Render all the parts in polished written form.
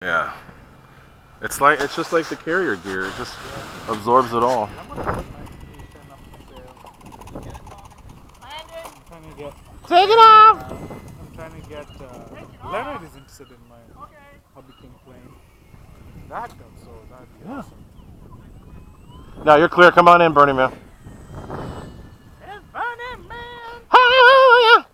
Yeah. It's just like the carrier gear. It just absorbs it all. Take it off! I'm trying to get Leonard is interested in my Hobby King plane. That got sold. That'd be awesome. No, you're clear. Come on in, Bernie Man. It's Burning Man! Hallelujah!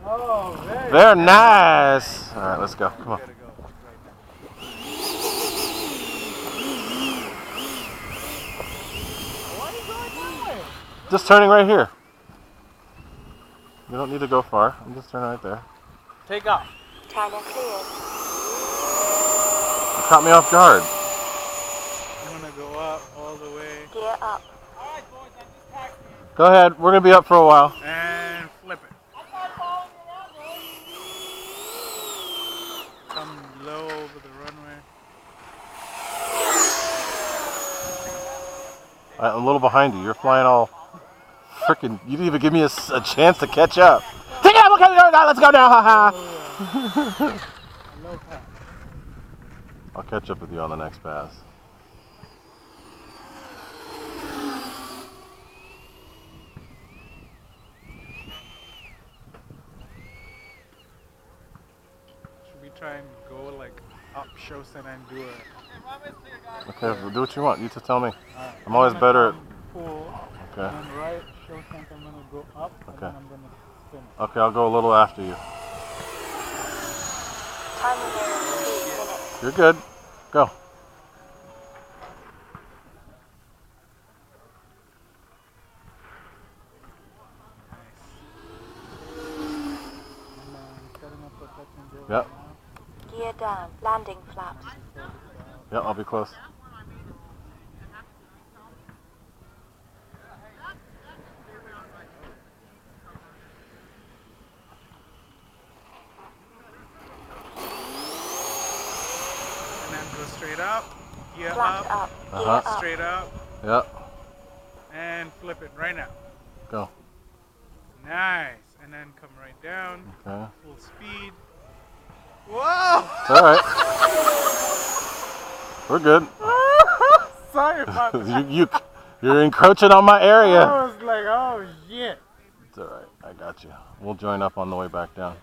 Oh, They're nice. All right, let's go. Come on. Why are you going that way? Just turning right here. You don't need to go far. I'm just turning right there. Take off. Tandem cleared. You caught me off guard. I'm gonna go up all the way. Gear up. Alright, boys, I just taxied. Go ahead. We're gonna be up for a while. And flip it. Come low over the runway. I'm a little behind you. You're flying all freaking. You didn't even give me a chance to catch up. Take it out. Okay, let's go now. Haha. Low pass. I'll catch up with you on the next pass. Should we try and go like up Shosen and do a... Okay, well, do what you want. You just tell me. Right. I'm always better at. Pull. Okay. And right Shosen, I'm gonna go up. And Okay. then I'm gonna spin it. Okay, I'll go a little after you. Time remaining 2 minutes. You're good. Go. Yep. Gear down. Landing flaps. Yep, I'll be close. And then go straight up. Gear Flaps up. up. Gear up. Straight up. Yep. And flip it right now. Go. Nice. And then come right down. Okay. Full speed. Whoa! All right. We're good. Sorry about that. You're encroaching on my area. I was like, oh shit. It's all right. I got you. We'll join up on the way back down.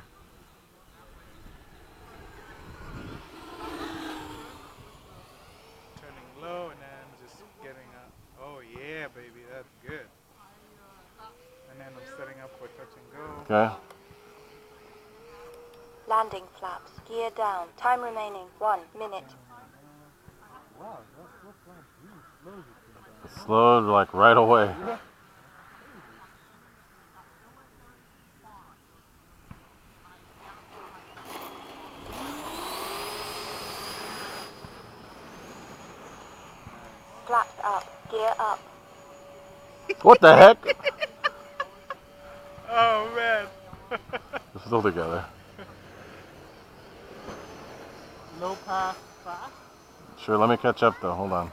Turning low and then just getting up. Oh yeah, baby, that's good. And then I'm setting up for touch and go. Okay. Landing flaps. Gear down. Time remaining 1 minute. Wow, that's really slow. It slowed like right away. Flaps up. Gear up. What the heck? Oh man. We're still together. Low pass fast. Sure, let me catch up though. Hold on.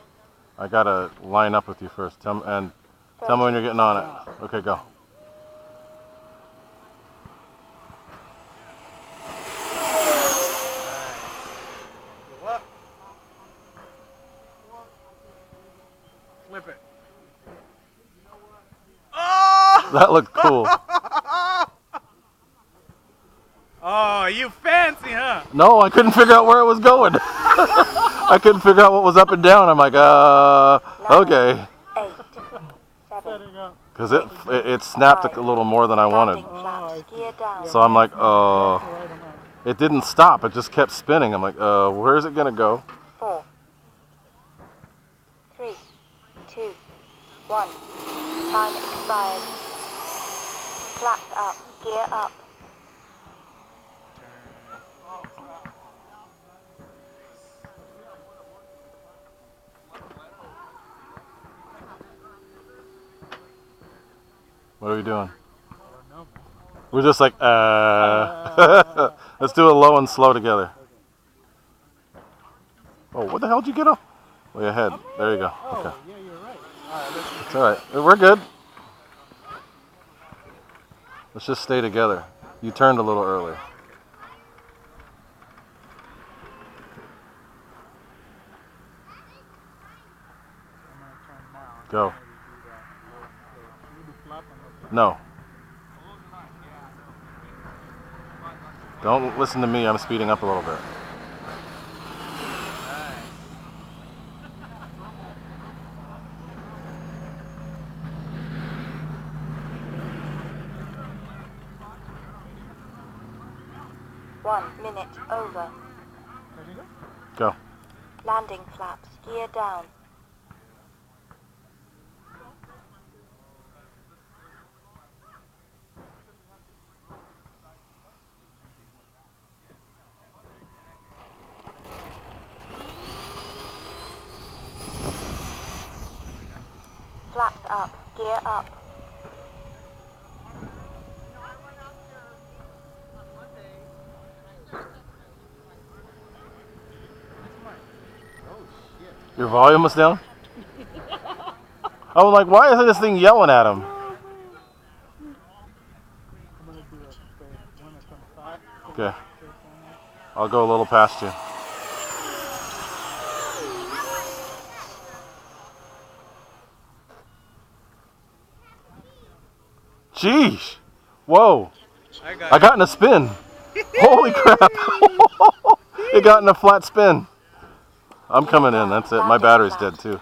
I gotta line up with you first. Tell me when you're getting on it. Okay, go. Go up. Flip it. Oh! That looked cool. Oh, you fancy, huh? No, I couldn't figure out where it was going. I couldn't figure out what was up and down. I'm like, okay. 8, 7. Setting up. Because it snapped a little more than I wanted. Landing flaps. Gear down. So I'm like, Right amount. it didn't stop. It just kept spinning. I'm like, where is it going to go? 4, 3, 2, 1. Time expired. Flaps up. Gear up. What are we doing? I don't know. We're just like, let's do it low and slow together. Oh, what the hell did you get off? Way ahead. There you go. Oh, Okay. yeah, you're right. Alright, let's It's all right. We're good. Let's just stay together. You turned a little early. Go. Should we do flap and no flap? No. Don't listen to me. I'm speeding up a little bit. One minute over. Ready to Go. Landing flaps. Gear down. Flaps up. Gear up. Your volume was down? I was like, why isn't this thing yelling at him? I'm gonna do a say 1.5. Okay. I'll go a little past you. Jeez. Whoa. I got in a spin. Holy crap. It got in a flat spin. I'm coming in. That's it. My battery's dead too.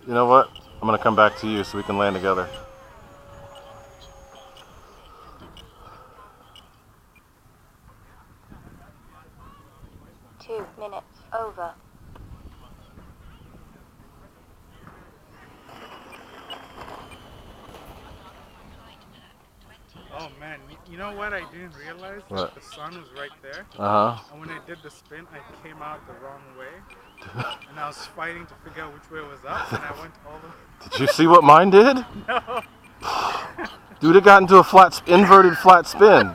You know what? I'm going to come back to you so we can land together. Two minutes over. Oh man, you know what I didn't realize? What? The sun was right there. Uh-huh. And when I did the spin, I came out the wrong way. And I was fighting to figure out which way was up, and I went all the way. Did you see what mine did? No. Dude, it got into a inverted flat spin.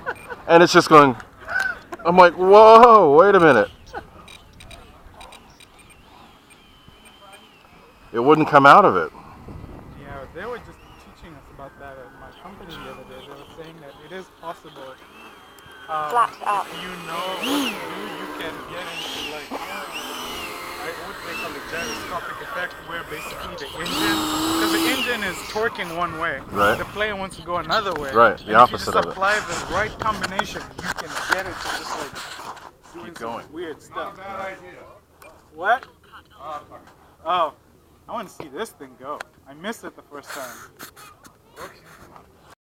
And it's just going... I'm like, whoa, wait a minute. It wouldn't come out of it. Yeah, they were just teaching us about that at my company the other day. They were saying that it is possible. Flaps up. If you know what to do, you can get into like what they call the gyroscopic effect, where basically the engine, because the engine is torquing one way, Right. the plane wants to go another way. Right, the opposite of If you it. just apply the right combination, you can get it to just like doing Keep some going. weird stuff. What? Oh, I want to see this thing go. I missed it the first time.